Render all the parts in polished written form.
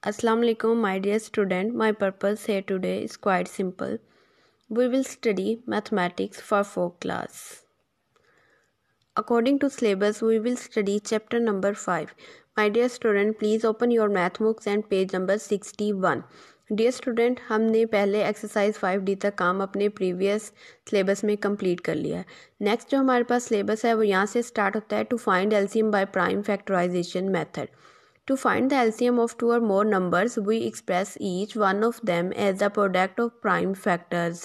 Assalamu alaikum, my dear student. My purpose here today is quite simple. We will study mathematics for 4th class. According to syllabus, we will study chapter number 5. My dear student, please open your math books and page number 61. Dear student, हमने पहले exercise 5D तक काम अपने previous syllabus में complete कर लिया है. Next जो हमारे पास सिलेबस है वो यहाँ से स्टार्ट होता है. To find LCM by prime factorization method. To find the LCM of two or more numbers, we express each one of them as the product of prime factors.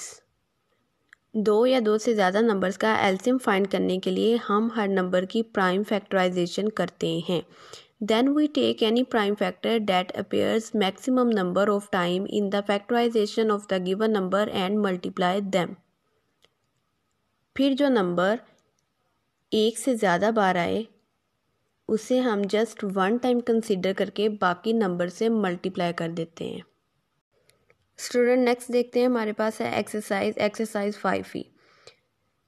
दो या दो से ज़्यादा नंबर्स का LCM फाइंड करने के लिए हम हर नंबर की प्राइम फैक्टराइजेशन करते हैं. Then we take any prime factor that appears maximum number of time in the factorization of the given number and multiply them. फिर जो नंबर एक से ज़्यादा बार आए उसे हम जस्ट वन टाइम कंसीडर करके बाकी नंबर से मल्टीप्लाई कर देते हैं. स्टूडेंट नेक्स्ट देखते हैं, हमारे पास है एक्सरसाइज 5E.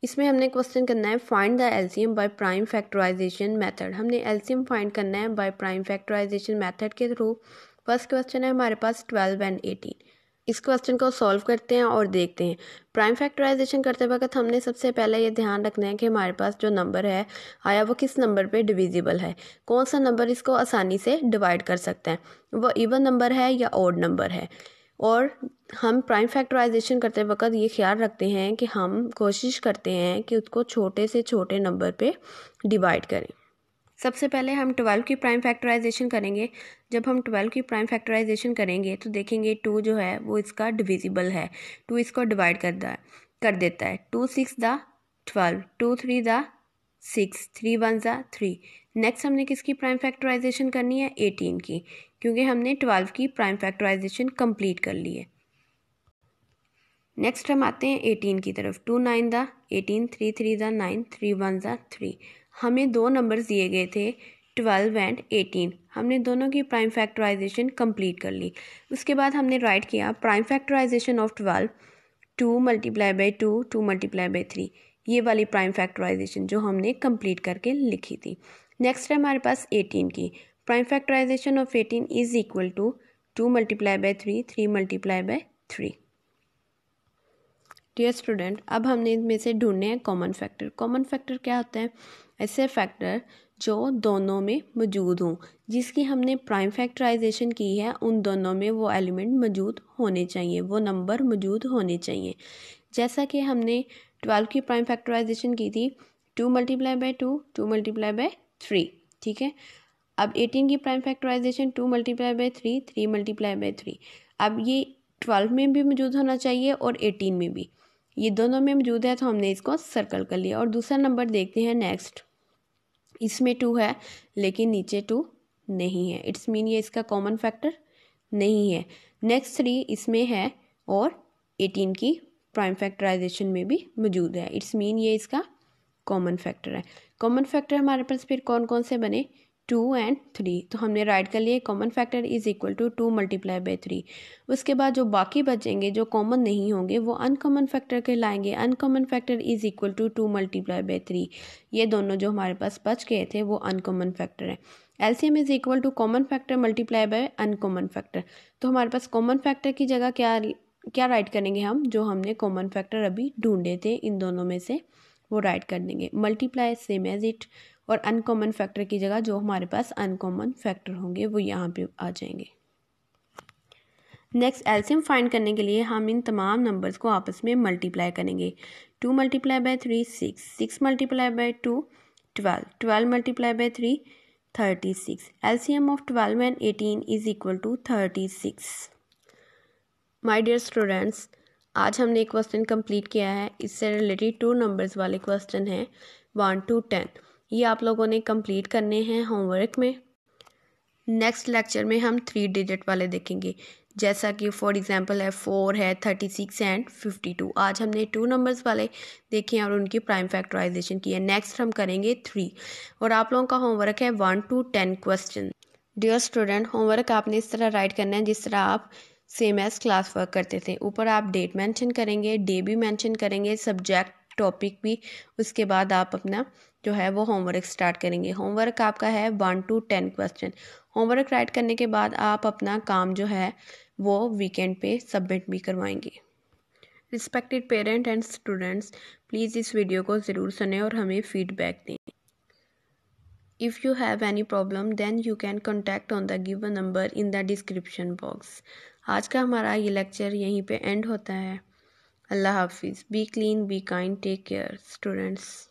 इसमें हमने क्वेश्चन करना है find the LCM by prime factorization method. हमने एलसीएम फाइंड करना है बाय प्राइम फैक्टराइजेशन मेथड के थ्रू. फर्स्ट क्वेश्चन है हमारे पास 12 and 18. इस क्वेश्चन को सॉल्व करते हैं और देखते हैं. प्राइम फैक्टराइजेशन करते वक्त हमने सबसे पहले ये ध्यान रखना है कि हमारे पास जो नंबर है आया वो किस नंबर पे डिविजिबल है. कौन सा नंबर इसको आसानी से डिवाइड कर सकते हैं, वो इवन नंबर है या ऑड नंबर है. और हम प्राइम फैक्टराइजेशन करते वक्त ये ख्याल रखते हैं कि हम कोशिश करते हैं कि उसको छोटे से छोटे नंबर पे डिवाइड करें. सबसे पहले हम 12 की प्राइम फैक्टराइजेशन करेंगे. जब हम 12 की प्राइम फैक्टराइजेशन करेंगे तो देखेंगे 2 जो है वो इसका डिविजिबल है. 2 इसको डिवाइड कर देता है. 2 6 दा 12, 2 3 दा 6, 3 1 दा 3. नेक्स्ट हमने किसकी प्राइम फैक्टराइजेशन करनी है? 18 की, क्योंकि हमने 12 की प्राइम फैक्टराइजेशन कंप्लीट कर ली है. नेक्स्ट हम आते हैं 18 की तरफ. 2 9 दा 18, 3 3 दा 9, 3 1 दा 3. हमें दो नंबर्स दिए गए थे 12 and 18. हमने दोनों की प्राइम फैक्टराइजेशन कंप्लीट कर ली. उसके बाद हमने राइट किया prime factorization of 12, 2 multiply by 2, 2 multiply by 3. ये वाली प्राइम फैक्टराइजेशन जो हमने कंप्लीट करके लिखी थी. नेक्स्ट है हमारे पास 18 की. Prime factorization of 18 is equal to 2 multiply by 3, 3 multiply by 3. Dear student, अब हमने इनमें से ढूंढने हैं कॉमन फैक्टर. कॉमन फैक्टर क्या होता है? ऐसे फैक्टर जो दोनों में मौजूद हों, जिसकी हमने प्राइम फैक्टराइजेशन की है उन दोनों में वो एलिमेंट मौजूद होने चाहिए, वो नंबर मौजूद होने चाहिए. जैसा कि हमने 12 की प्राइम फैक्टराइजेशन की थी 2 मल्टीप्लाई बाई 2, 2 मल्टीप्लाई बाई 3. ठीक है. अब 18 की prime factorization 2 multiply by 3, 3 multiply by 3. अब ये 12 में भी मौजूद होना चाहिए और 18 में भी. ये दोनों में मौजूद है तो हमने इसको सर्कल कर लिया. और दूसरा नंबर देखते हैं नेक्स्ट. इसमें 2 है लेकिन नीचे 2 नहीं है. इट्स मीन ये इसका कॉमन फैक्टर नहीं है. नेक्स्ट 3 इसमें है और 18 की प्राइम फैक्टराइजेशन में भी मौजूद है. इट्स मीन ये इसका कॉमन फैक्टर है. कॉमन फैक्टर हमारे पास फिर कौन कौन से बने? 2 and 3. तो हमने राइट कर लिए common factor is equal to 2 multiply by 3. उसके बाद जो बाकी बचेंगे जो कॉमन नहीं होंगे वो अनकॉमन फैक्टर कहलाएंगे. Uncommon factor is equal to 2 multiply by 3. ये दोनों जो हमारे पास बच गए थे वो अनकॉमन फैक्टर है. LCM is equal to common factor multiply by uncommon factor. तो हमारे पास कॉमन फैक्टर की जगह क्या राइट करेंगे हम? जो हमने कॉमन फैक्टर अभी ढूंढे थे इन दोनों में से वो राइट कर देंगे. मल्टीप्लाई सेम एज इट, और अनकॉमन फैक्टर की जगह जो हमारे पास अनकॉमन फैक्टर होंगे वो यहाँ पे आ जाएंगे. नेक्स्ट एलसीएम फाइंड करने के लिए हम इन तमाम नंबर्स को आपस में मल्टीप्लाई करेंगे. 2 multiply by 3 6, 6 multiply by 2 12, 12 multiply by 3 36. LCM of 12 and 18 is equal to 36. My dear students, आज हमने एक क्वेश्चन कंप्लीट किया है. इससे रिलेटेड 2 नंबर्स वाले क्वेश्चन हैं 1 to 10. ये आप लोगों ने कंप्लीट करने हैं होमवर्क में. नेक्स्ट लेक्चर में हम 3 डिजिट वाले देखेंगे, जैसा कि फॉर एग्जांपल है 4 है 36 एंड 52. आज हमने 2 नंबर्स वाले देखे हैं और उनकी प्राइम फैक्टराइजेशन की है. नेक्स्ट हम करेंगे 3. और आप लोगों का होमवर्क है 1 to 10 question. Dear student, homework आपने इस तरह राइट करना है जिस तरह आप सेम एज क्लास वर्क करते थे. ऊपर आप डेट मेंशन करेंगे, डे भी मेंशन करेंगे, सब्जेक्ट टॉपिक भी, उसके बाद आप अपना जो है वो होमवर्क स्टार्ट करेंगे। होमवर्क आपका है 1 to 10 क्वेश्चन। होमवर्क राइट करने के बाद आप अपना काम जो है वो वीकेंड पे सबमिट भी करवाएंगे। Respected parent and students, please इस वीडियो को ज़रूर सुनें और हमें फीडबैक दें। If you have any problem then you can contact on the given number in the description box. आज का हमारा ये लेक्चर यहीं पे एंड होता है। अल्लाह हाफिज़। Be clean, be kind, take care students.